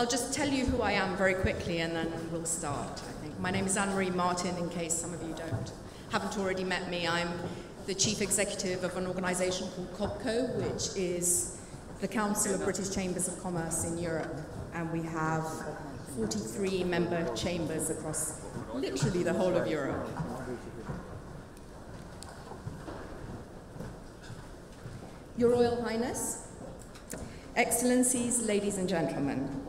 I'll just tell you who I am very quickly and then we'll start, I think. My name is Anne-Marie Martin, in case some of you haven't already met me. I'm the Chief Executive of an organisation called COBCO, which is the Council of British Chambers of Commerce in Europe. And we have 43 member chambers across literally the whole of Europe. Your Royal Highness, Excellencies, ladies and gentlemen,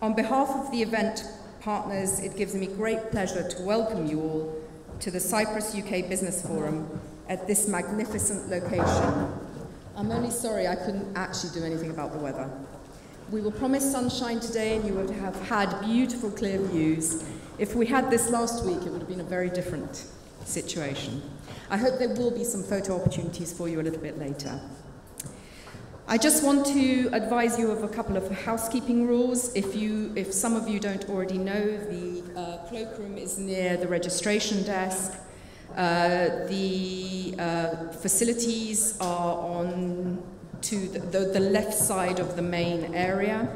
on behalf of the event partners, it gives me great pleasure to welcome you all to the Cyprus-UK Business Forum at this magnificent location. I'm only sorry I couldn't actually do anything about the weather. We will promise sunshine today and you would have had beautiful clear views. If we had this last week, it would have been a very different situation. I hope there will be some photo opportunities for you a little bit later. I just want to advise you of a couple of housekeeping rules. If some of you don't already know, the cloakroom is near the registration desk. The facilities are on to the left side of the main area.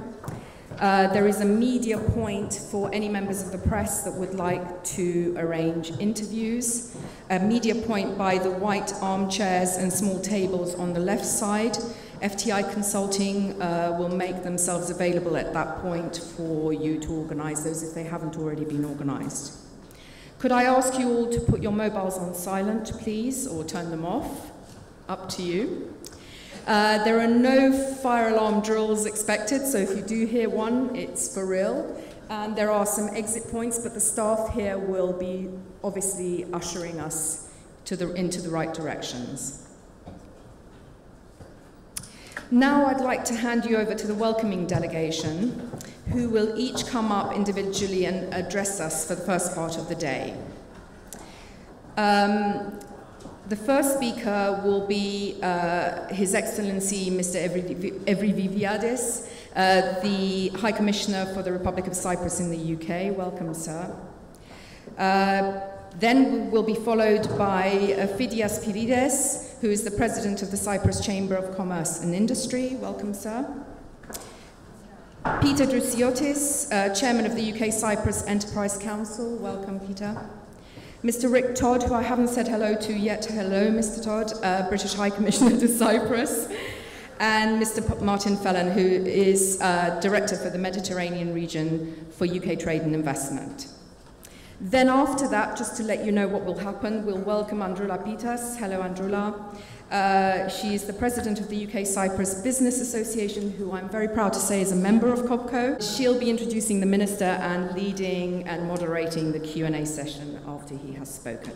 There is a media point for any members of the press that would like to arrange interviews. A media point by the white armchairs and small tables on the left side. FTI Consulting will make themselves available at that point for you to organise those if they haven't already been organised. Could I ask you all to put your mobiles on silent, please, or turn them off? Up to you. There are no fire alarm drills expected, so if you do hear one, it's for real. And there are some exit points, but the staff here will be obviously ushering us into the right directions. Now I'd like to hand you over to the welcoming delegation, who will each come up individually and address us for the first part of the day. The first speaker will be His Excellency Mr. Evriviviadis, the High Commissioner for the Republic of Cyprus in the UK. Welcome, sir. Then we'll be followed by Phidias Pirides, who is the President of the Cyprus Chamber of Commerce and Industry. Welcome, sir. Peter Drusiotis, Chairman of the UK-Cyprus Enterprise Council. Welcome, Peter. Mr. Rick Todd, who I haven't said hello to yet. Hello, Mr. Todd, British High Commissioner to Cyprus. And Mr. Martin Fellon, who is Director for the Mediterranean region for UK Trade and Investment. Then after that, just to let you know what will happen, we'll welcome Androula Pitas. Hello, Androula. She is the President of the UK-Cyprus Business Association, who I'm very proud to say is a member of COBCO. She'll be introducing the Minister and leading and moderating the Q&A session after he has spoken.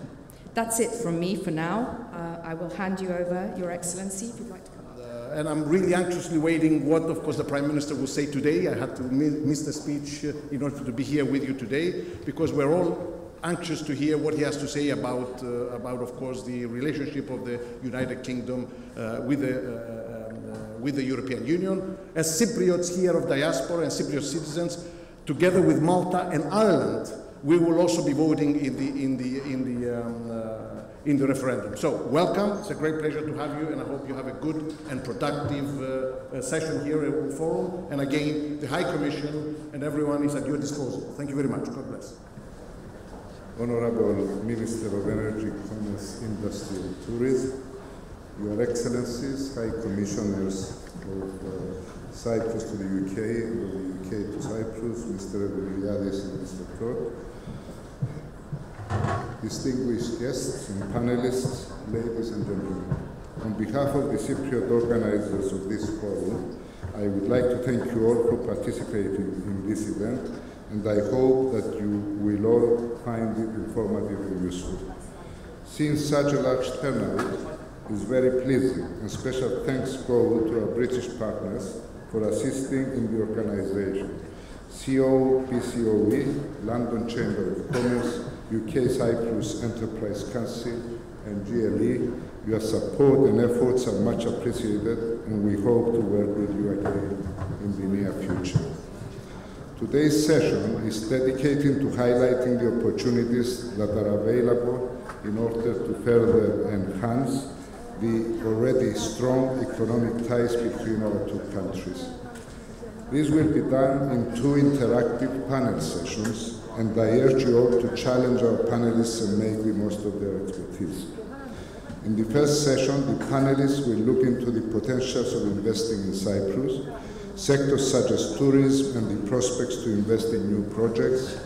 That's it from me for now. I will hand you over, Your Excellency, if you'd like to come up. And I'm really anxiously waiting what, of course, the Prime Minister will say today. I had to miss the speech in order to be here with you today, because we're all anxious to hear what he has to say about of course, the relationship of the United Kingdom with the European Union. As Cypriots here of diaspora and Cypriot citizens, together with Malta and Ireland, we will also be voting in the referendum. So welcome. It's a great pleasure to have you, and I hope you have a good and productive session here at the forum. And again, the High Commission and everyone is at your disposal. Thank you very much. God bless. Honorable Minister of Energy, Commerce, Industry and Tourism, Your Excellencies, High Commissioners of Cyprus to the UK and of the UK to Cyprus, Mr. Evriviadis and Mr. Todd, distinguished guests and panelists, ladies and gentlemen. On behalf of the Cypriot organizers of this forum, I would like to thank you all for participating in this event, and I hope that you will all find it informative and useful. Since such a large turnout is very pleasing, and special thanks go to our British partners for assisting in the organization. PCOE, London Chamber of Commerce, UK-Cyprus Enterprise Council, and GLE, your support and efforts are much appreciated, and we hope to work with you again in the near future. Today's session is dedicated to highlighting the opportunities that are available in order to further enhance the already strong economic ties between our two countries. This will be done in 2 interactive panel sessions, and I urge you all to challenge our panelists and make the most of their expertise. In the first session, the panelists will look into the potentials of investing in Cyprus. Sectors such as tourism and the prospects to invest in new projects,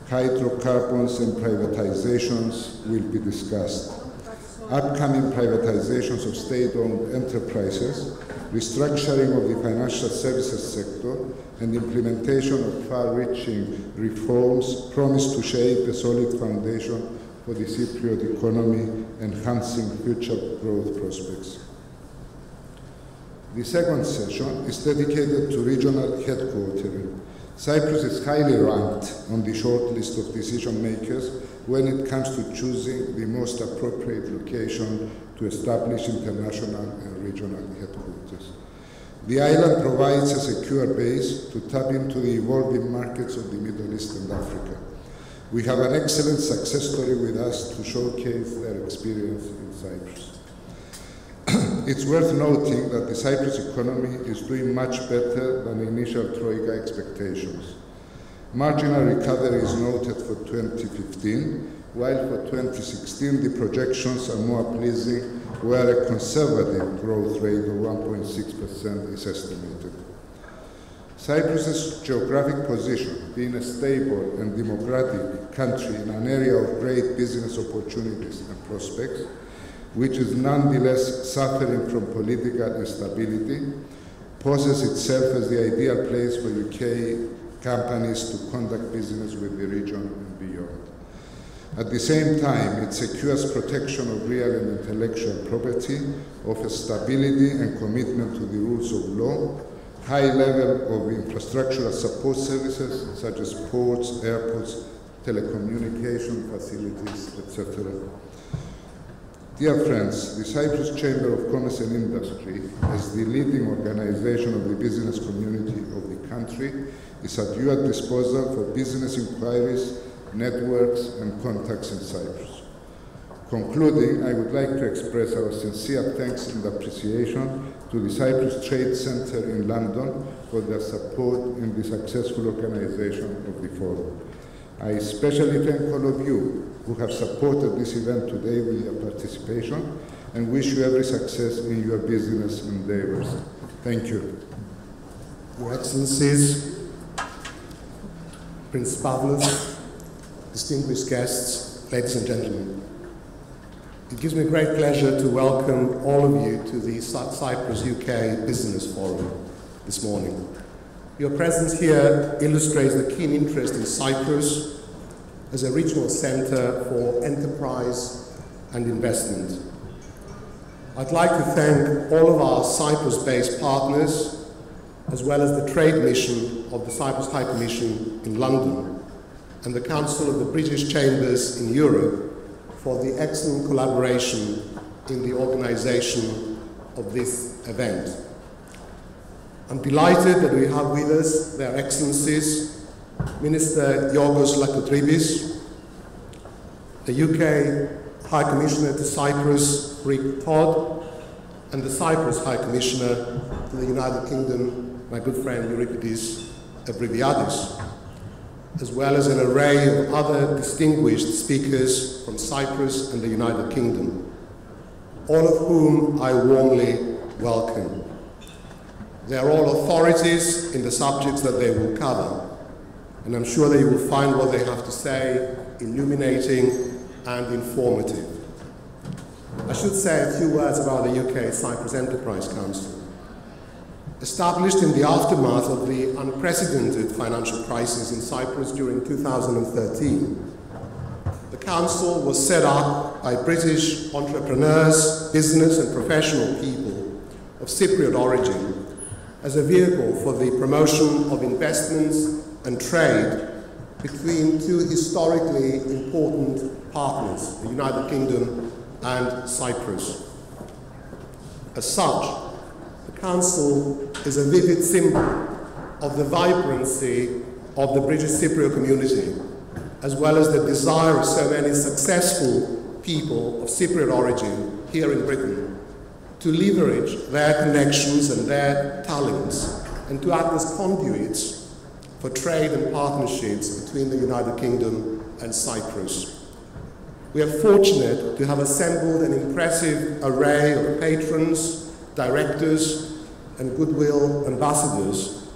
hydrocarbons and privatizations will be discussed. Upcoming privatizations of state-owned enterprises, restructuring of the financial services sector, and implementation of far-reaching reforms promise to shape a solid foundation for the Cypriot economy, enhancing future growth prospects. The second session is dedicated to regional headquartering. Cyprus is highly ranked on the short list of decision makers when it comes to choosing the most appropriate location to establish international and regional headquarters. The island provides a secure base to tap into the evolving markets of the Middle East and Africa. We have an excellent success story with us to showcase their experience in Cyprus. It's worth noting that the Cyprus economy is doing much better than initial Troika expectations. Marginal recovery is noted for 2015, while for 2016 the projections are more pleasing, where a conservative growth rate of 1.6% is estimated. Cyprus's geographic position, being a stable and democratic country in an area of great business opportunities and prospects, which is nonetheless suffering from political instability, poses itself as the ideal place for UK companies to conduct business with the region and beyond. At the same time, it secures protection of real and intellectual property, offers stability and commitment to the rules of law, high level of infrastructural support services such as ports, airports, telecommunication facilities, etc. Dear friends, the Cyprus Chamber of Commerce and Industry, as the leading organization of the business community of the country, is at your disposal for business inquiries, networks, and contacts in Cyprus. Concluding, I would like to express our sincere thanks and appreciation to the Cyprus Trade Centre in London for their support in the successful organization of the forum. I especially thank all of you who have supported this event today with your participation and wish you every success in your business endeavors. Thank you. Your Excellencies, Prince Pavlos, distinguished guests, ladies and gentlemen. It gives me great pleasure to welcome all of you to the Cyprus-UK Business Forum this morning. Your presence here illustrates the keen interest in Cyprus as a regional centre for enterprise and investment. I'd like to thank all of our Cyprus-based partners, as well as the trade mission of the Cyprus High Commission in London and the Council of the British Chambers in Europe for the excellent collaboration in the organisation of this event. I'm delighted that we have with us their Excellencies, Minister Yorgos Lakotribis, the UK High Commissioner to Cyprus, Rick Todd, and the Cyprus High Commissioner to the United Kingdom, my good friend Euripides Evridiadis, as well as an array of other distinguished speakers from Cyprus and the United Kingdom, all of whom I warmly welcome. They are all authorities in the subjects that they will cover, and I'm sure that you will find what they have to say illuminating and informative. I should say a few words about the UK-Cyprus Enterprise Council. Established in the aftermath of the unprecedented financial crisis in Cyprus during 2013, the Council was set up by British entrepreneurs, business and professional people of Cypriot origin as a vehicle for the promotion of investments and trade between two historically important partners, the United Kingdom and Cyprus. As such, the Council is a vivid symbol of the vibrancy of the British Cypriot community, as well as the desire of so many successful people of Cypriot origin here in Britain to leverage their connections and their talents and to act as conduits for trade and partnerships between the United Kingdom and Cyprus. We are fortunate to have assembled an impressive array of patrons, directors, and goodwill ambassadors,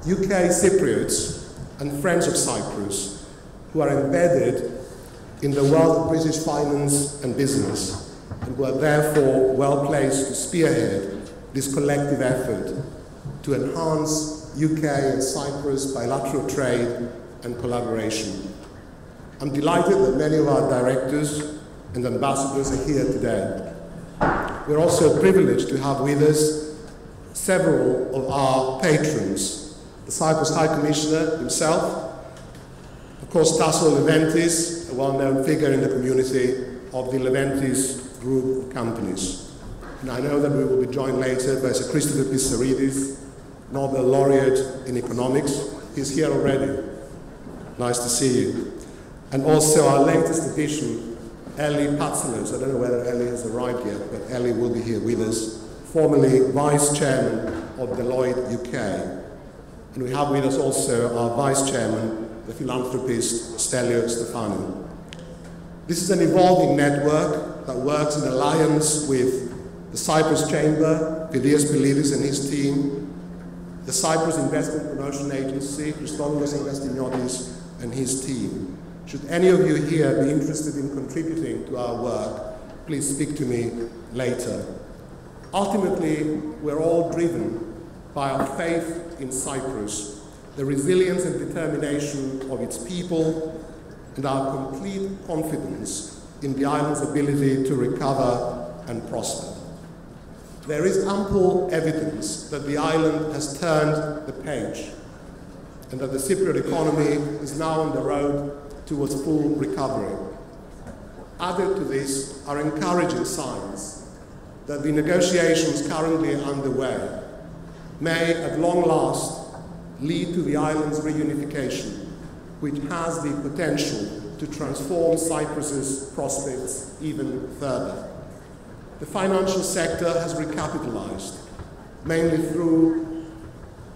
UK Cypriots and friends of Cyprus, who are embedded in the world of British finance and business, and who are therefore well placed to spearhead this collective effort to enhance UK and Cyprus bilateral trade and collaboration. I'm delighted that many of our directors and ambassadors are here today. We're also privileged to have with us several of our patrons, the Cyprus High Commissioner himself, of course Tasso Leventis, a well-known figure in the community of the Leventis group of companies. And I know that we will be joined later by Sir Christopher Pissaridis, Nobel laureate in economics. He's here already. Nice to see you. And also our latest addition, Ellie Patsalos. I don't know whether Ellie has arrived yet, but Ellie will be here with us, formerly Vice Chairman of Deloitte UK. And we have with us also our Vice Chairman, the philanthropist Stelio Stefano. This is an evolving network that works in alliance with the Cyprus Chamber, Phidias Pilidis and his team, the Cyprus Investment Promotion Agency, Christodoulos Investiniotis and his team. Should any of you here be interested in contributing to our work, please speak to me later. Ultimately, we're all driven by our faith in Cyprus, the resilience and determination of its people, and our complete confidence in the island's ability to recover and prosper. There is ample evidence that the island has turned the page and that the Cypriot economy is now on the road towards full recovery. Added to this are encouraging signs that the negotiations currently underway may at long last lead to the island's reunification, which has the potential to transform Cyprus's prospects even further. The financial sector has recapitalized, mainly through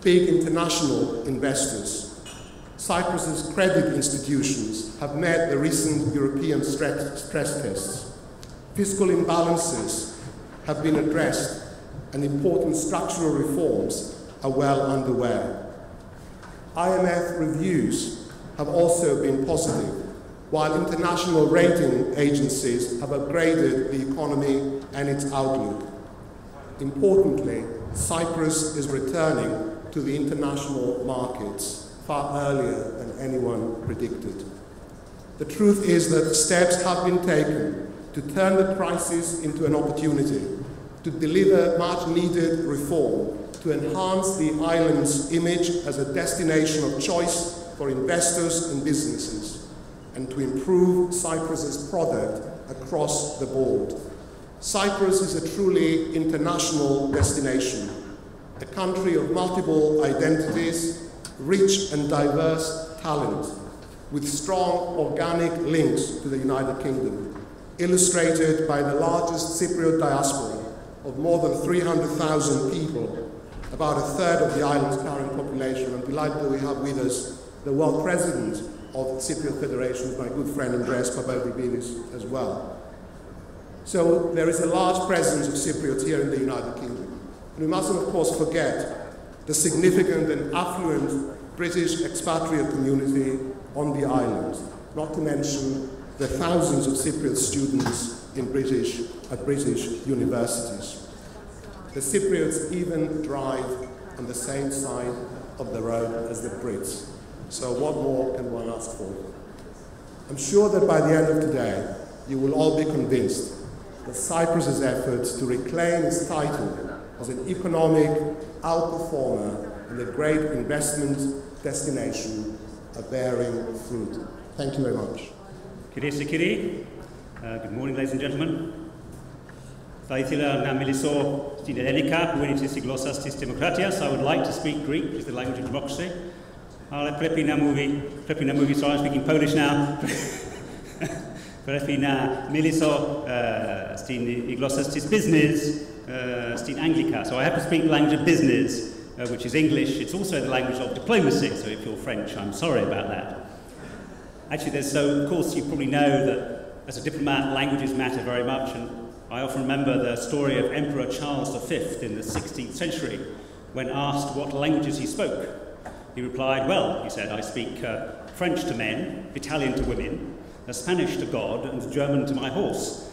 big international investors. Cyprus's credit institutions have met the recent European stress tests. Fiscal imbalances have been addressed, and important structural reforms are well underway. IMF reviews have also been positive, while international rating agencies have upgraded the economy and its outlook. Importantly, Cyprus is returning to the international markets far earlier than anyone predicted. The truth is that steps have been taken to turn the crisis into an opportunity, to deliver much-needed reform, to enhance the island's image as a destination of choice for investors and businesses, and to improve Cyprus's product across the board. Cyprus is a truly international destination, a country of multiple identities, rich and diverse talent, with strong organic links to the United Kingdom, illustrated by the largest Cypriot diaspora of more than 300,000 people, about a third of the island's current population. I'm delighted that we have with us the world president of the Cypriot Federation, my good friend Andreas Papadribilis as well. So there is a large presence of Cypriots here in the United Kingdom. And we mustn't, of course, forget the significant and affluent British expatriate community on the island, not to mention the thousands of Cypriot students at British universities. The Cypriots even drive on the same side of the road as the Brits. So what more can one ask for? I'm sure that by the end of today, you will all be convinced that Cyprus's efforts to reclaim its title as an economic outperformer and a great investment destination are bearing fruit. Thank you very much. Κυρίες και κύριοι, good morning, ladies and gentlemen. Θα ήθελα να μιλήσω στην ελληνικά, που είναι η γλώσσα της δημοκρατίας. I would like to speak Greek, which is the language of democracy. Αλλά πρέπει να μου so I'm speaking Polish now. Πρέπει να μιλήσω στην γλώσσα της business, στην αγγλικά. So I have to speak the language of business. which is English. It's also the language of diplomacy, so if you're French, I'm sorry about that. Actually, of course, you probably know that as a diplomat, languages matter very much, and I often remember the story of Emperor Charles V in the 16th century, when asked what languages he spoke. He replied, well, he said, I speak French to men, Italian to women, Spanish to God, and German to my horse.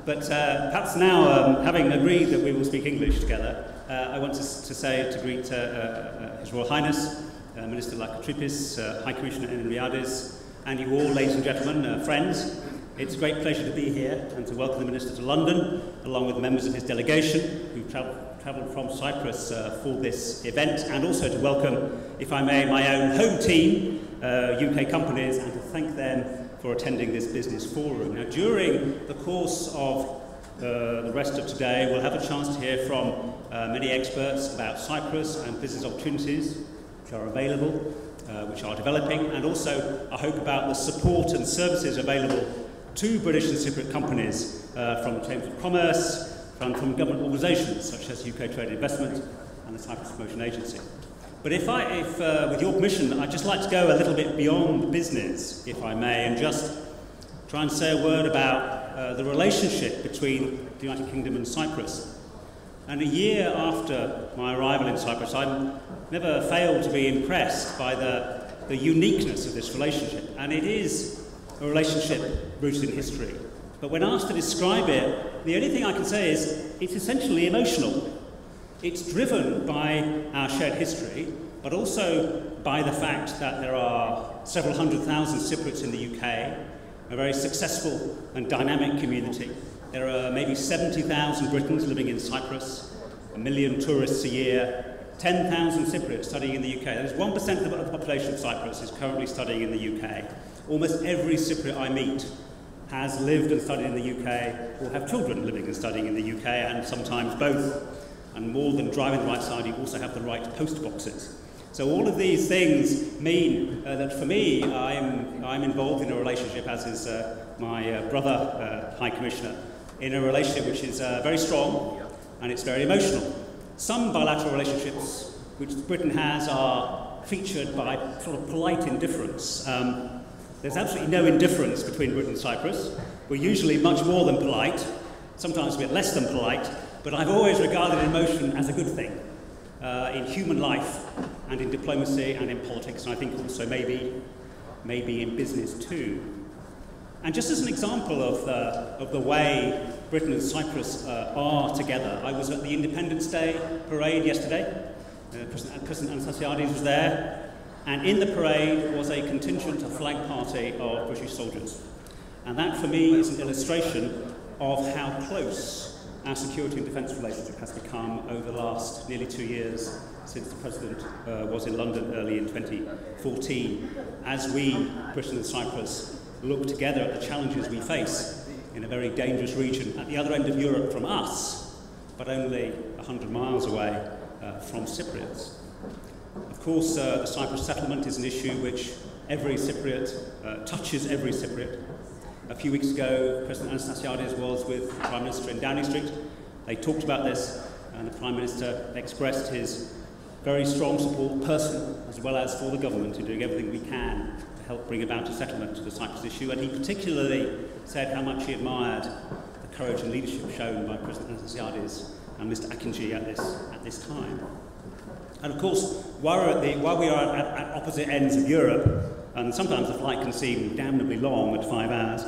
But perhaps now, having agreed that we will speak English together, I want to greet His Royal Highness, Minister Lakatripis, High Commissioner Enriades, and you all, ladies and gentlemen, friends. It's a great pleasure to be here and to welcome the Minister to London, along with members of his delegation who've travelled from Cyprus for this event, and also to welcome, if I may, my own home team, UK companies, and to thank them for attending this business forum. Now, during the course of the rest of today, we'll have a chance to hear from many experts about Cyprus and business opportunities which are available, which are developing, and also, I hope, about the support and services available to British and Cypriot companies from Chambers of Commerce, from government organisations such as UK Trade and Investment and the Cyprus Promotion Agency. But if with your permission, I'd just like to go a little bit beyond business, if I may, and just try and say a word about the relationship between the United Kingdom and Cyprus. And a year after my arrival in Cyprus, I've never failed to be impressed by the uniqueness of this relationship. And it is a relationship rooted in history. But when asked to describe it, the only thing I can say is it's essentially emotional. It's driven by our shared history, but also by the fact that there are several 100,000 Cypriots in the UK, a very successful and dynamic community. There are maybe 70,000 Britons living in Cyprus, 1 million tourists a year, 10,000 Cypriots studying in the UK. That is 1% of the population of Cyprus is currently studying in the UK. Almost every Cypriot I meet has lived and studied in the UK, or have children living and studying in the UK, and sometimes both. And more than driving the right side, you also have the right post boxes. So all of these things mean that for me, I'm involved in a relationship, as is my brother, High Commissioner, in a relationship which is very strong and it's very emotional. Some bilateral relationships which Britain has are featured by sort of polite indifference. There's absolutely no indifference between Britain and Cyprus. We're usually much more than polite, sometimes a bit less than polite, but I've always regarded emotion as a good thing in human life and in diplomacy and in politics, and I think also maybe in business too. And just as an example of the way Britain and Cyprus are together, I was at the Independence Day parade yesterday. President Anastasiades was there. And in the parade was a contingent, a flag party of British soldiers. And that, for me, is an illustration of how close our security and defence relationship has become over the last nearly 2 years since the President was in London early in 2014, as we, Britain and Cyprus, look together at the challenges we face in a very dangerous region at the other end of Europe from us, but only 100 miles away from Cypriots. Of course, the Cyprus settlement is an issue which every Cypriot touches every Cypriot. A few weeks ago, President Anastasiades was with the Prime Minister in Downing Street. They talked about this, and the Prime Minister expressed his very strong support, personal as well as for the government, in doing everything we can to help bring about a settlement to the Cyprus issue. And he particularly said how much he admired the courage and leadership shown by President Anastasiades and Mr. Akinci at this time. And of course, while we are at opposite ends of Europe, and sometimes the flight can seem damnably long at 5 hours,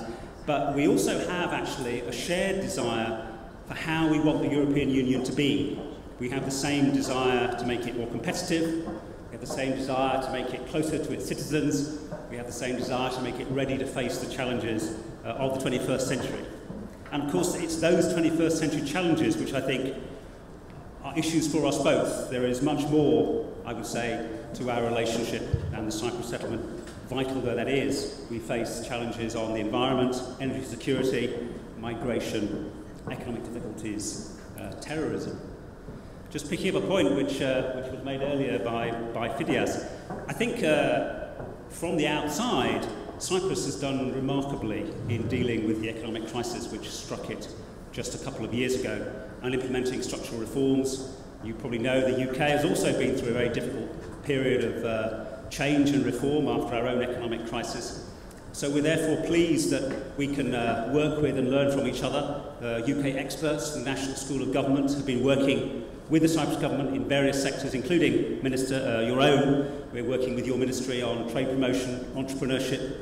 but we also have actually a shared desire for how we want the European Union to be. We have the same desire to make it more competitive, we have the same desire to make it closer to its citizens, we have the same desire to make it ready to face the challenges of the 21st century. And of course, it's those 21st century challenges which I think are issues for us both. There is much more, I would say, to our relationship and the Cyprus settlement, vital though that is. We face challenges on the environment, energy security, migration, economic difficulties, terrorism. Just picking up a point which was made earlier by Phidias, I think from the outside, Cyprus has done remarkably in dealing with the economic crisis which struck it just a couple of years ago, and implementing structural reforms, You probably know the UK has also been through a very difficult period of change and reform after our own economic crisis. So we're therefore pleased that we can work with and learn from each other. UK experts from the National School of Government have been working with the Cyprus government in various sectors, including, Minister, your own. We're working with your ministry on trade promotion, entrepreneurship,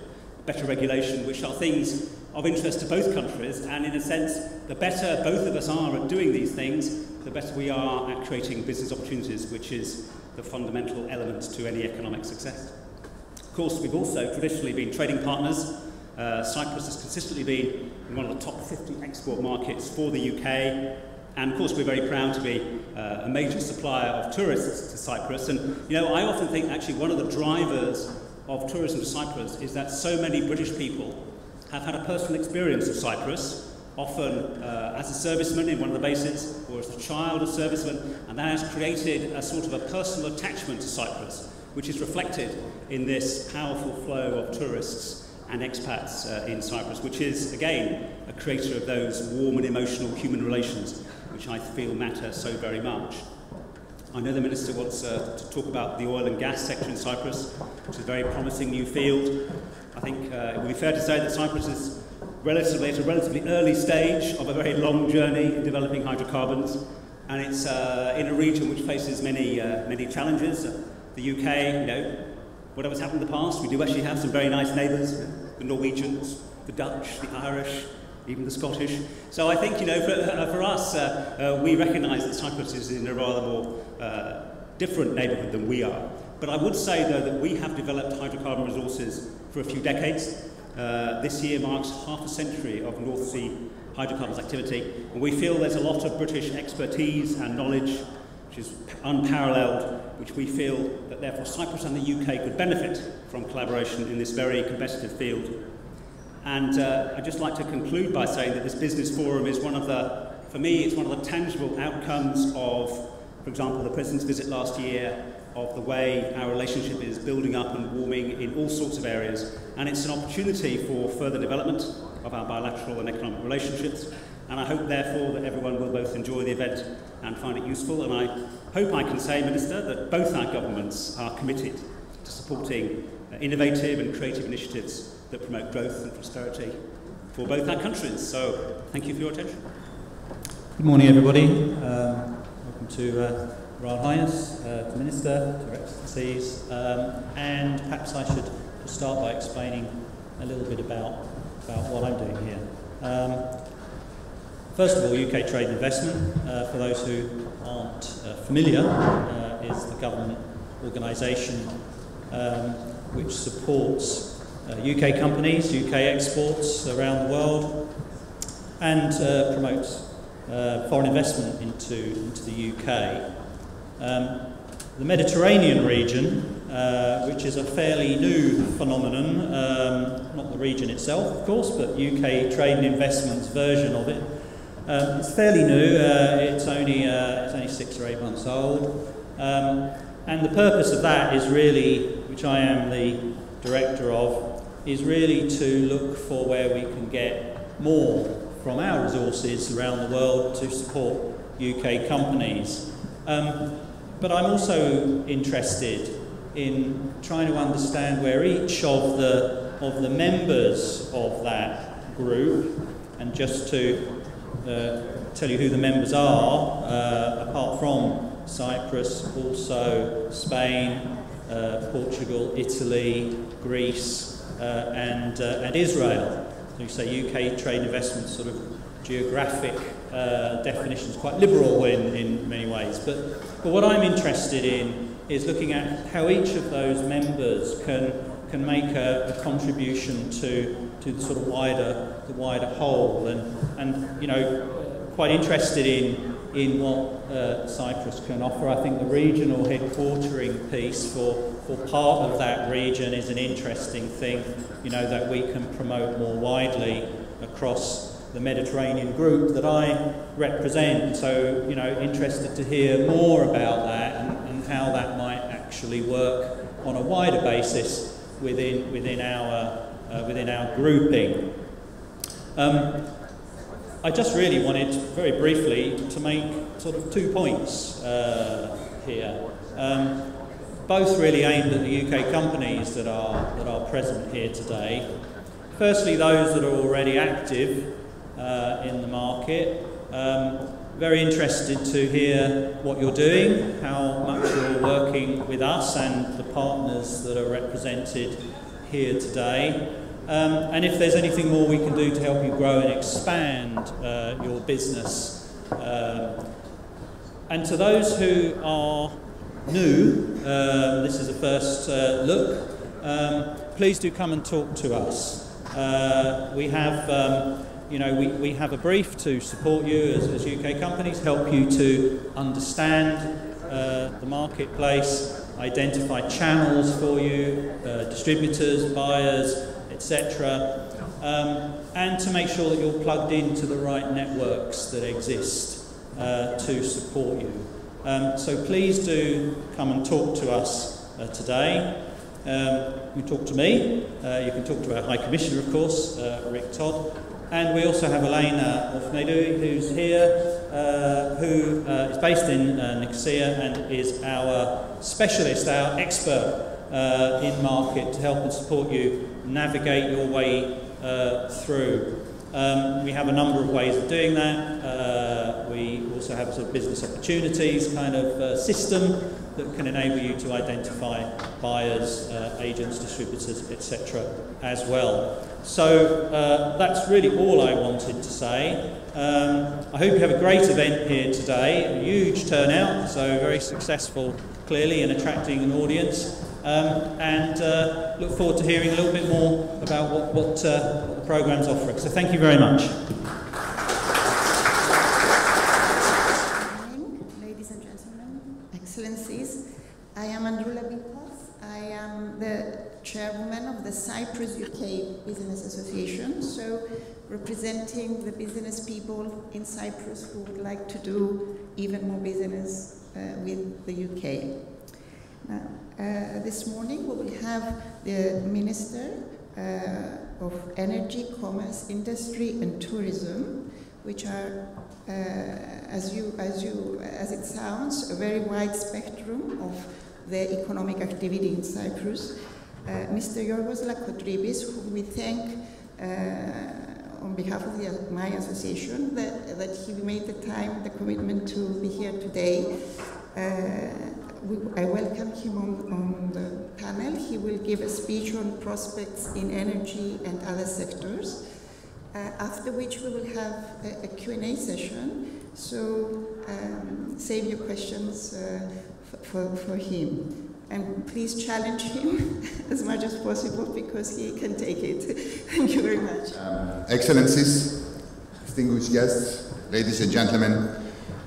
better regulation, which are things of interest to both countries, and in a sense, the better both of us are at doing these things, the better we are at creating business opportunities, which is the fundamental element to any economic success. Of course, we've also traditionally been trading partners. Cyprus has consistently been one of the top 50 export markets for the UK, and of course we're very proud to be a major supplier of tourists to Cyprus. And you know, I often think actually one of the drivers of tourism to Cyprus is that so many British people have had a personal experience of Cyprus, often as a serviceman in one of the bases, or as a child of servicemen, and that has created a sort of a personal attachment to Cyprus, which is reflected in this powerful flow of tourists and expats in Cyprus, which is, again, a creator of those warm and emotional human relations, which I feel matter so very much. I know the Minister wants to talk about the oil and gas sector in Cyprus, which is a very promising new field. I think it would be fair to say that Cyprus is at a relatively early stage of a very long journey in developing hydrocarbons, and it's in a region which faces many challenges. The UK, you know, whatever's happened in the past, we do actually have some very nice neighbours, the Norwegians, the Dutch, the Irish, even the Scottish. So I think, you know, for us, we recognise that Cyprus is in a rather more different neighbourhood than we are. But I would say, though, that we have developed hydrocarbon resources for a few decades. This year marks half a century of North Sea hydrocarbons activity, and we feel there's a lot of British expertise and knowledge, which is unparalleled, which we feel that therefore Cyprus and the UK could benefit from collaboration in this very competitive field. And I'd just like to conclude by saying that this business forum is one of the, for me, it's one of the tangible outcomes of, for example, the President's visit last year, of the way our relationship is building up and warming in all sorts of areas. And it's an opportunity for further development of our bilateral and economic relationships. And I hope, therefore, that everyone will both enjoy the event and find it useful. And I hope I can say, Minister, that both our governments are committed to supporting innovative and creative initiatives that promote growth and prosperity for both our countries. So, thank you for your attention. Good morning, everybody. Welcome to Royal Highness, to Minister, to Your Excellencies, and perhaps I should just start by explaining a little bit about what I'm doing here. First of all, UK Trade and Investment, for those who aren't familiar, is the government organisation which supports UK companies, UK exports around the world, and promotes foreign investment into the UK. The Mediterranean region, which is a fairly new phenomenon, not the region itself, of course, but UK Trade and Investment's version of it. It's fairly new. It's only 6 or 8 months old, and the purpose of that is really, which I am the director of, is really to look for where we can get more from our resources around the world to support UK companies. But I'm also interested in trying to understand where each of the members of that group, and just to tell you who the members are, apart from Cyprus, also Spain, Portugal, Italy, Greece, and Israel. So you say UK trade and investment, sort of geographic definition is quite liberal in many ways. But what I'm interested in is looking at how each of those members can make a contribution to the sort of wider whole, and you know, quite interested in what Cyprus can offer. I think the regional headquartering piece for part of that region is an interesting thing, you know, that we can promote more widely across the Mediterranean group that I represent. So, you know, interested to hear more about that and how that might actually work on a wider basis within our grouping. I just really wanted, very briefly, to sort of 2 points here, both really aimed at the UK companies that are present here today. Firstly, those that are already active in the market. Very interested to hear what you're doing, how much you're working with us and the partners that are represented here today, and if there's anything more we can do to help you grow and expand your business. And to those who are new, this is a first look, please do come and talk to us. We have we have a brief to support you as UK companies, help you to understand the marketplace, identify channels for you, distributors, buyers, etc., and to make sure that you're plugged into the right networks that exist to support you. So please do come and talk to us today. You can talk to me, you can talk to our High Commissioner, of course, Rick Todd, and we also have Elena Ofnedu, who's here, who is based in Nicosia and is our specialist, our expert in market to help and support you navigate your way through. We have a number of ways of doing that. We also have a sort of business opportunities kind of system that can enable you to identify buyers, agents, distributors, etc. as well. So that's really all I wanted to say. I hope you have a great event here today, a huge turnout, so very successful clearly in attracting an audience, and look forward to hearing a little bit more about what the programme's offering. So thank you very much. Good morning, ladies and gentlemen, excellencies. I am Androula Bitas. I am the chairwoman of the Cyprus-UK Business Association, so representing the business people in Cyprus who would like to do even more business with the UK. Now, this morning we will have the Minister of Energy, Commerce, Industry and Tourism, which are, as it sounds, a very wide spectrum of the economic activity in Cyprus. Mr. Yorgos Lakotribis, whom we thank on behalf of my association that he made the time, the commitment to be here today. I welcome him on the panel. He will give a speech on prospects in energy and other sectors, after which we will have a Q&A session, so save your questions for him. And please challenge him as much as possible because he can take it. Thank you very much. Excellencies, distinguished guests, ladies and gentlemen,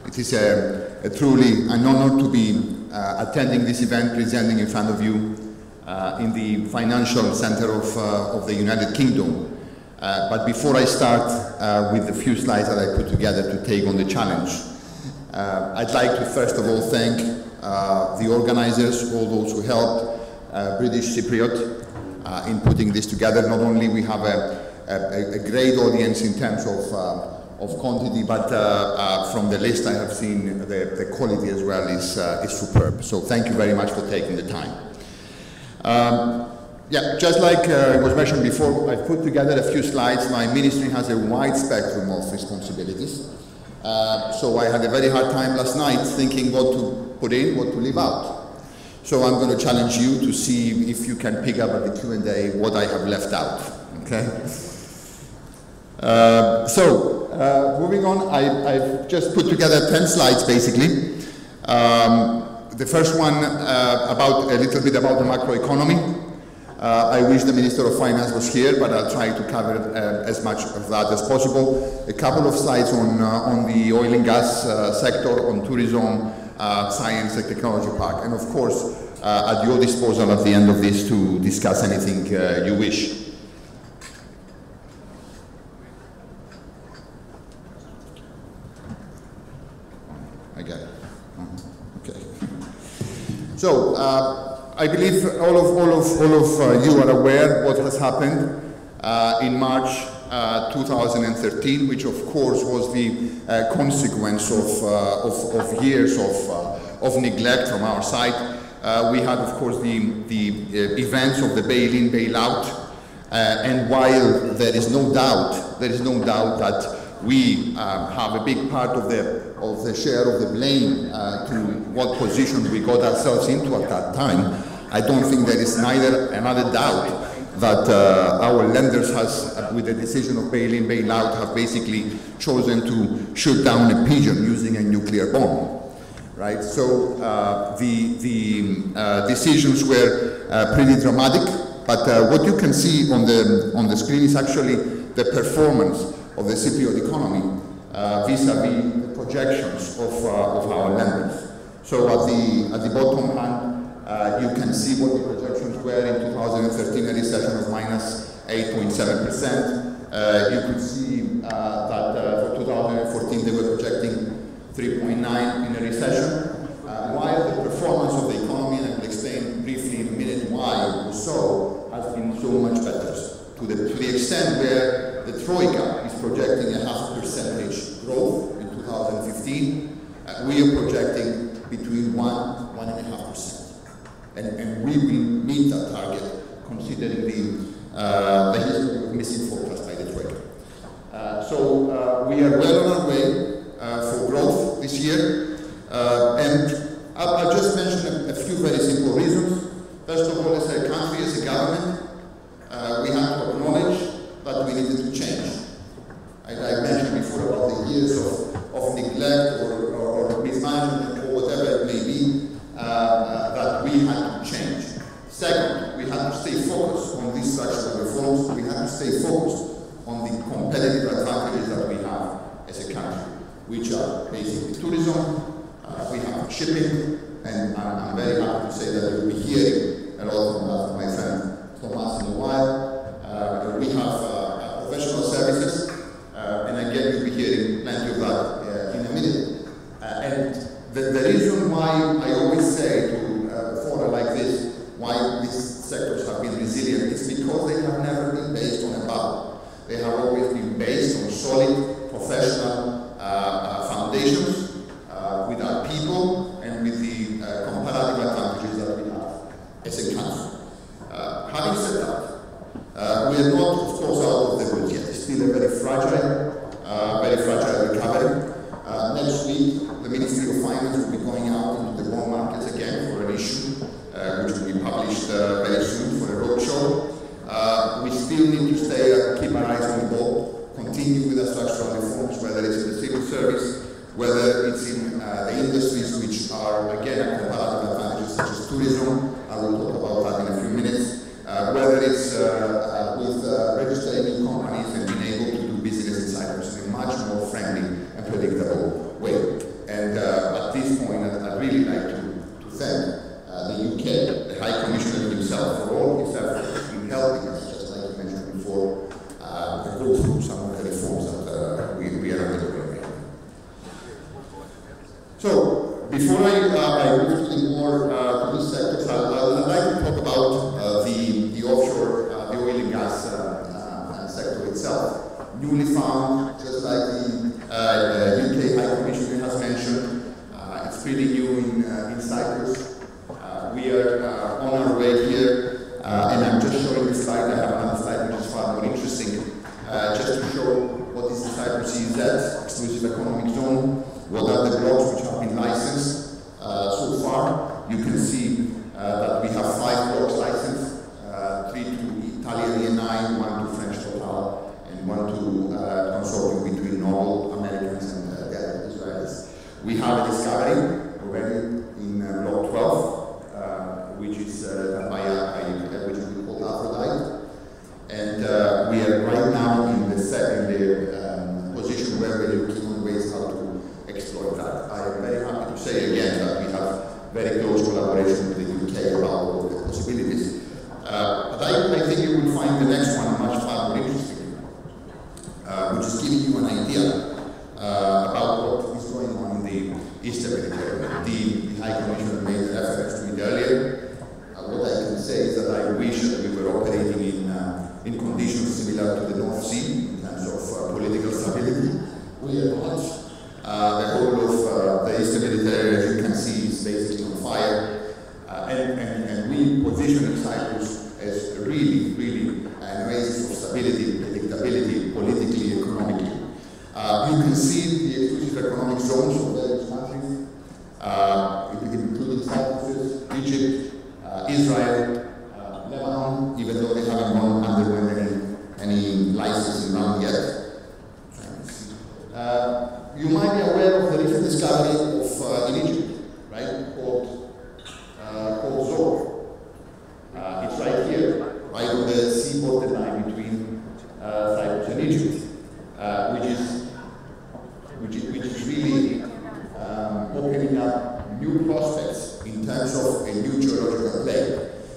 it is a truly an honor to be attending this event, presenting in front of you in the financial center of the United Kingdom. But before I start with the few slides that I put together to take on the challenge, I'd like to first of all thank the organizers, all those who helped British Cypriot in putting this together. Not only we have a great audience in terms of quantity, but from the list I have seen, the quality as well is superb. So thank you very much for taking the time. Yeah, just like it was mentioned before, I've put together a few slides. My ministry has a wide spectrum of responsibilities. So I had a very hard time last night thinking what to put in, what to leave out. So I'm going to challenge you to see if you can pick up at the Q&A what I have left out, okay? Moving on, I've just put together 10 slides basically. The first one about a little bit about the macroeconomy. I wish the Minister of Finance was here, but I'll try to cover as much of that as possible. A couple of slides on the oil and gas sector, on tourism, science and technology park, and of course at your disposal at the end of this to discuss anything you wish. I got it. Okay. So I believe all of you are aware what has happened in March 2013, which of course was the consequence of years of neglect from our side. We had, of course, the events of the bail-in, bail-out, and while there is no doubt that we have a big part of the share of the blame to what position we got ourselves into at that time, I don't think there is neither another doubt that our lenders with the decision of bail-in, bail-out, have basically chosen to shoot down a pigeon using a nuclear bomb. Right, so the decisions were pretty dramatic, but what you can see on the screen is actually the performance of the Cypriot economy vis-a-vis the projections of our lenders. So at the bottom hand, you can see what the projections were in 2013, a recession of minus 8.7%. You could see that for 2014 they were projecting 3.9 in a recession, while the performance of the economy, and I will explain briefly in a minute why or so, has been so much better. To the extent where the Troika is projecting a 0.5% growth in 2015, we are projecting between 1.5%. And we will meet that target considering the history of missing forecast by the Troika. So we are well on our way for growth this year, and I'll just mention a few very simple reasons. First of all, as a country, as a government, we have to acknowledge that we needed to change. I mentioned before about the years of neglect or mismanagement or whatever it may be, that we had to change. Second, we had to stay focused on these structural reforms. We had to stay focused on the competitive advantages that we have as a country, which are basically tourism, we have shipping, and I'm very happy to say that you'll be hearing a lot from my friend Thomas in a while. We have professional services, and again you'll be hearing plenty of that in a minute. And the reason why I always say to a forum like this, why these sectors have been resilient, is because they have never been based on a bubble. They have always been based on solid, professional foundations with our people and with the comparative advantages that we have as a country. Having said that, we are not, of course, out of the woods yet. It's still a very fragile recovery. Next week, the Ministry of Finance will be going out into the bond markets again for an issue, which will be published very soon for a roadshow. We still need to keep our eyes on the ball, continue with the structural reforms, whether it's in the civil service, whether it's in the industries which are, again, comparative advantages such as tourism. I will talk about that in a few minutes. Whether it's with registering new companies and being able to do business in Cyprus in a much more friendly and predictable way. And at this point, I'd really like to thank the UK, the High Commissioner himself, for all his efforts in helping us, just like you mentioned before, go through some of the reforms that we are undergoing. So, before I move to the more to these sectors, I'd like to talk about the offshore, the oil and gas sector itself. Newly found, just like the UK High Commissioner has mentioned, it's pretty new in Cyprus. We are on our way here, and I'm just showing this slide. I have another slide which is far more interesting, just to show what is the Cyprus EEZ, exclusive economic zone, what are the blocks which have been licensed so far. You can see that we have 5 blocks licensed, 3 to Italian ENI, 1 to French Total, and 1 to consortium between Noble, Americans, and the Israelis. We have a discovery already in block 12, which is which we call Aphrodite, and we are right now in the position where we're looking on ways how to exploit that. I am very happy to say again that we have very close collaboration with the UK about all the possibilities. But I think you will find the next one much far more interesting, which is giving you an idea about what is going on in the Eastern Mediterranean. The High Commissioner made reference to it earlier. What I can say is that I wish that we were operating in conditions similar to the North Sea. We really an oasis of stability, predictability, politically, economically. You can see the exclusive economic zones of various countries, including Cyprus, Egypt, Israel, Lebanon, even though they haven't undergone any licensing round yet. You might be aware of the recent discovery of in Egypt, right, called Zohr. It's right here, right on the sea borderline between Cyprus and Egypt, which is really opening up new prospects in terms of a new geological play.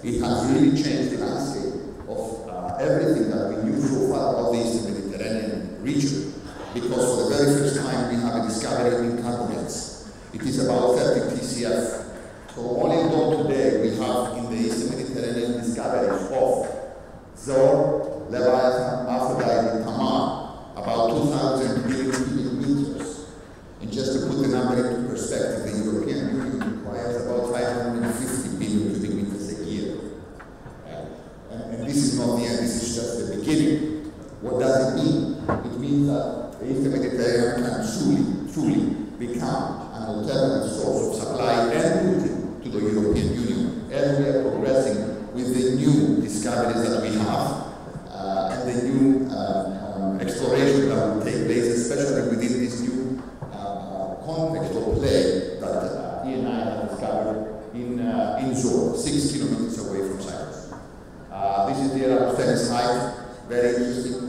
It has really changed the landscape of everything that we knew so far about the Eastern Mediterranean region, because for the very first time we have a discovery in carbonates. It is about 30 TCF. So all in all today we have in the Eastern Mediterranean discoveries of Zohr, Leviathan, Aphrodite, Tamar, about 2,000 billion cubic meters. And just to put the number into perspective, the European Union requires about 550 billion cubic meters a year. And this is not the end, this is just the beginning. What does it mean? It means that the Eastern Mediterranean can truly become an alternative source of supply and routing to the European Union as we are progressing with the new discoveries that we have and the new exploration that will take place, especially within this new context of play that he and I have discovered in Zohr, 6 kilometers away from Cyprus. This is the Eratosthenes height, very interesting.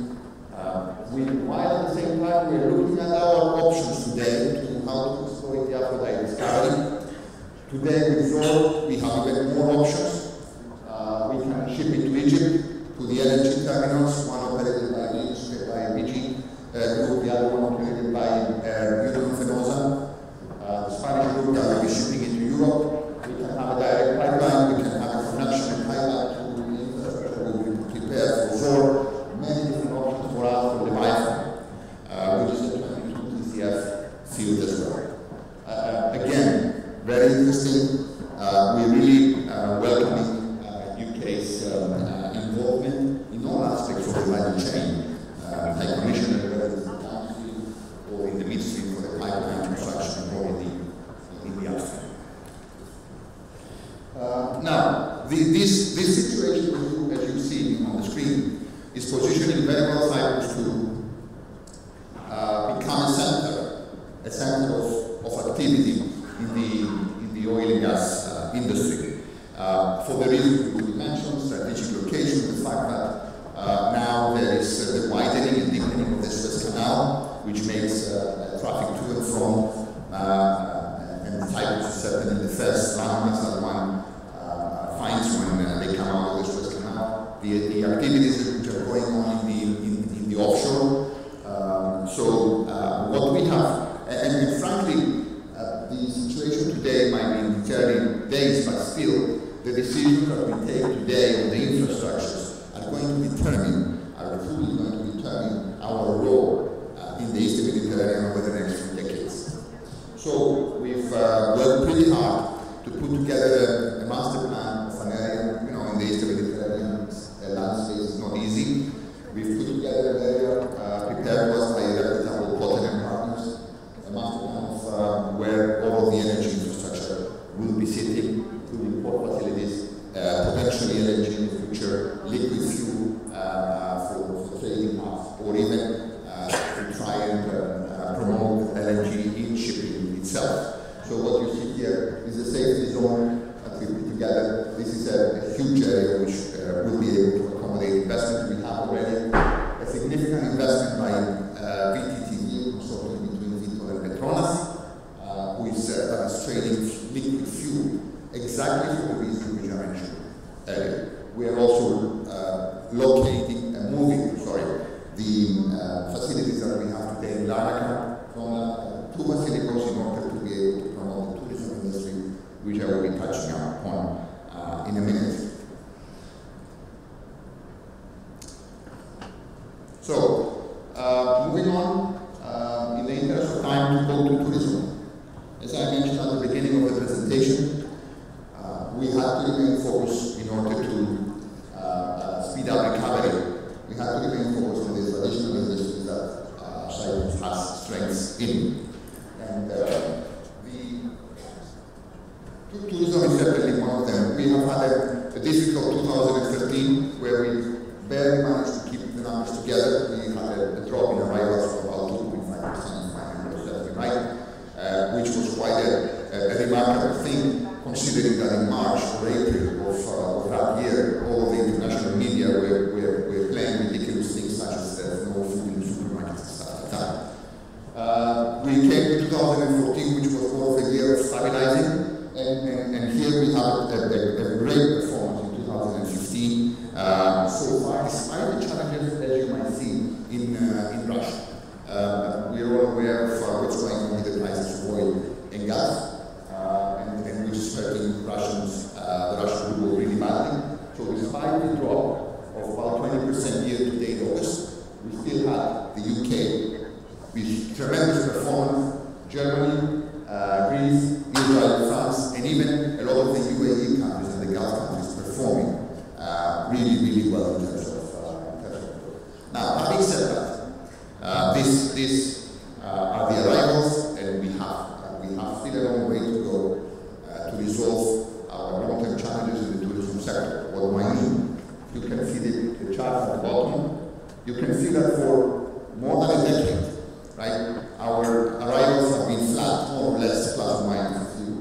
While at the same time we're looking at our options today to how to exploit the Aphrodite discovery. Today with Zohr we have even more options. We can ship it to Egypt, to the LNG terminals, one operated by BG Group, the other one operated by Fenosa. The Spanish group that will be shipping it to Europe. We can have a direct pipeline, we can have a connection and pipeline to the infrastructure we will prepare for Zohr. Many different options for us for Leviathan, which is a 22 TCF field as well. Again, very interesting. We're really welcoming UK's involvement in all aspects of the value chain, High Commissioner, whether it's in the downstream or in the midstream for the pipeline construction or in the upstream. Now, this situation, as you see on the screen, is positioning very well Cyprus to become a center of activity in the oil and gas industry. For the reasons we mentioned, strategic location, the fact that now there is the widening and deepening of the Suez Canal, which makes traffic to and from, and Cyprus is certainly the first landmass that one finds when they come out of the Suez Canal. The activities which are going on in the offshore. So what we have, and frankly, the situation today might be in the early days, but still, the decisions that we take today on the infrastructures are going to determine, are truly going to determine our role in the Eastern Mediterranean over the next few decades. So we've worked pretty hard to put together a master plan of an area, in the Eastern Mediterranean landscape is not easy. We've put together an area prepared for us by reputable partner partners, a master plan of where all of the energy infrastructure will be sitting, including port facilities, potentially LNG in the future, liquid fuel for trading hubs, or even to try and promote LNG in shipping itself. So what you see here is a safety zone that we put together. This is a huge area which will be able to accommodate investment. We have already a significant investment by VTTV, consortium between Vitol and Petronas, who is trading liquid fuel exactly for the reason which I mentioned earlier. We are also locating and moving, the facilities that we have today in Larnaca from two facilities in order to be able to promote the tourism industry, which I will be touching upon in a minute. So, moving on, in the interest of time, to go to tourism. As I mentioned at the beginning of the presentation, we had to remain focused in order to speed up recovery we have to remain focused on the traditional industries that Cyprus has strengths in. And tourism is certainly one of them. We have had a difficult 2013 where we barely managed to keep the numbers together. We had a drop in arrivals of about 2.5%, if I remember exactly right, which was quite a remarkable thing, considering that in March or April of that year, all the international media were playing ridiculous things such as no food in supermarkets and stuff like that. We came to 2014, which was more of a year of stabilizing, and here we have a great performance in 2015. So far, despite the challenges that you might see in Russia, we are all aware of what's going on with the prices of oil and gas, and which is hurting the Russian ruble really badly. So despite the drop of about 20% year-to-date August, we still had the UK with tremendous performance, Germany, Greece, Israel, France, and even a lot of the UAE countries and the Gulf countries performing really, really well in terms of Now, having said that, these are the arrivals, and we have still a long way to go to resolve our long-term challenges in the tourism sector. What do I mean? You can see the chart at the bottom. You can see that for more than a decade, right, our arrivals have been flat, more or less, plus or minus a few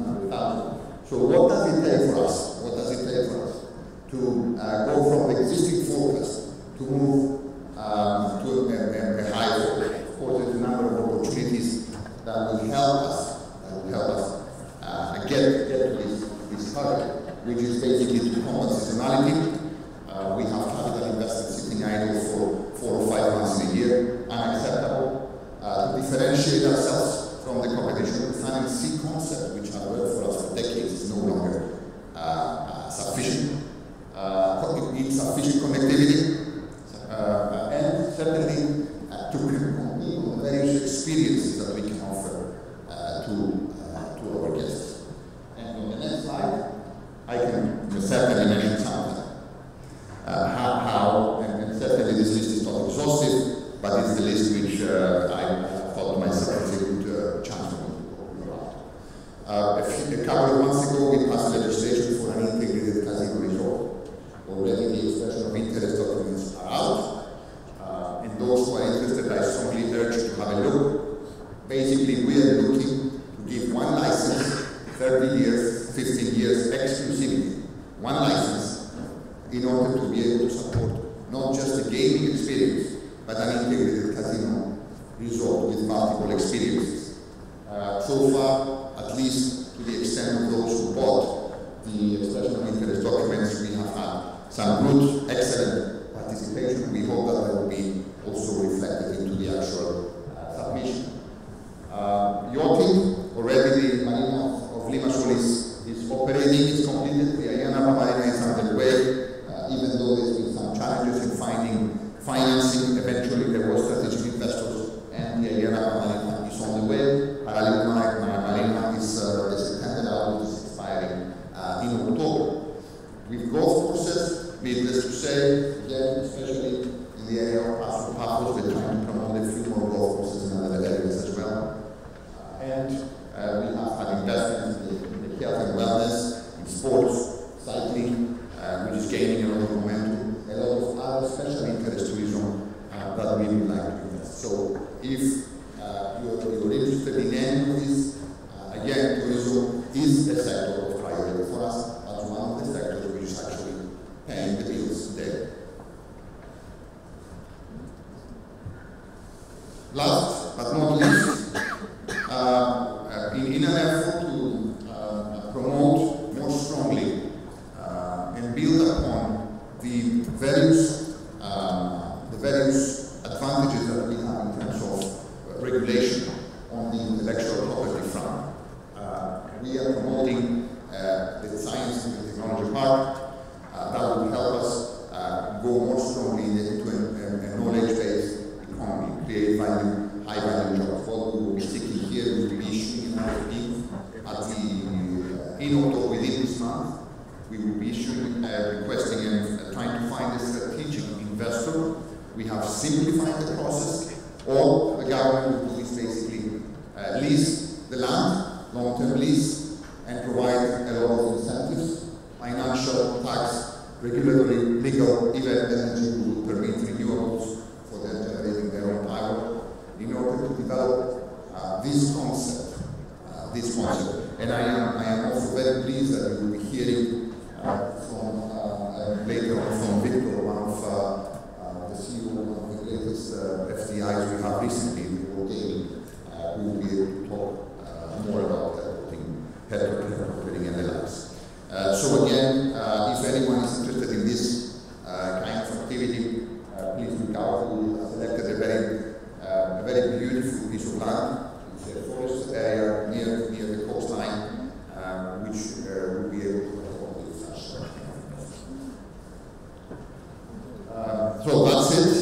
hundred. So what does it take for us? What does it take for us to go from the existing forecast to move to a higher forecast? Of course, there's a number of opportunities that will help us get to this target, which is basically to combat seasonality. We have capital investments sitting idle for 4 or 5 months in a year, unacceptable. To differentiate ourselves from the competition, the Finance C concept, which has worked for us for decades, is no longer sufficient. Insufficient connectivity, and certainly to compete on the various experiences that we can offer to our guests. And on the next slide, I can certainly mention something. And certainly this list is not exhaustive, but it's the list which I thought to myself was a good chance to go around. A couple of months ago, we passed legislation for an integrated casino resort. Already the expression of interest documents are out, and those who are interested, I strongly urge you to have a look. Basically, we are looking to give one license, 30 years, 15 years exclusivity, one license, in order to be able to support not just a gaming experience, but an integrated casino resort with multiple experiences. So far, at least to the extent of those who bought the expression of interest documents, we have had some good, excellent participation. We hope that will be also reflected into the actual submission. Yachting, already the marina of Limassol is operating, it's completed. The Ayana Marina is underway, even though there's been some challenges in finding financing. Eventually there were strategic investors, and the Ayana Marina is on the way. Marina is the September out, is expiring in October. With golf courses, needless to say, again, especially in the area of Paphos, we're trying to promote a few more golf courses in other areas as well. And we have had investments in the health and wellness, in sports, cycling, which is gaining a lot of momentum, a lot of other special interest tourism that we would like to invest. So if you're interested in any of this, again, tourism is a sector of priority for us, as one of the sectors which is actually paying the bills today. Last but not least, in an effort to promote more strongly and build upon the various advantages that we have in terms of regulation on the intellectual property front, we are promoting the science and technology part that will help us go more strongly into a knowledge-based economy, create value, high-value jobs. What we will be seeking here, we will be issuing an RFP in October within this month. We will be issuing, requesting and trying to find a strategic investor We have simplified the process. All the government will do is basically lease the land, long-term lease, and provide a lot of incentives, financial, tax, regulatory, legal, even energy will permit renewables for them generating their own power in order to develop this concept. And I am also very pleased that we will be hearing later on from Victor, one of the CEO, one of the greatest FDIs we have recently, who will be able to talk more about head-to-head and the likes. So again, if anyone is interested in this kind of activity, please look out. We have selected a very beautiful piece of land. It's a forest area near the coastline, which will be able to accommodate such. So that's it.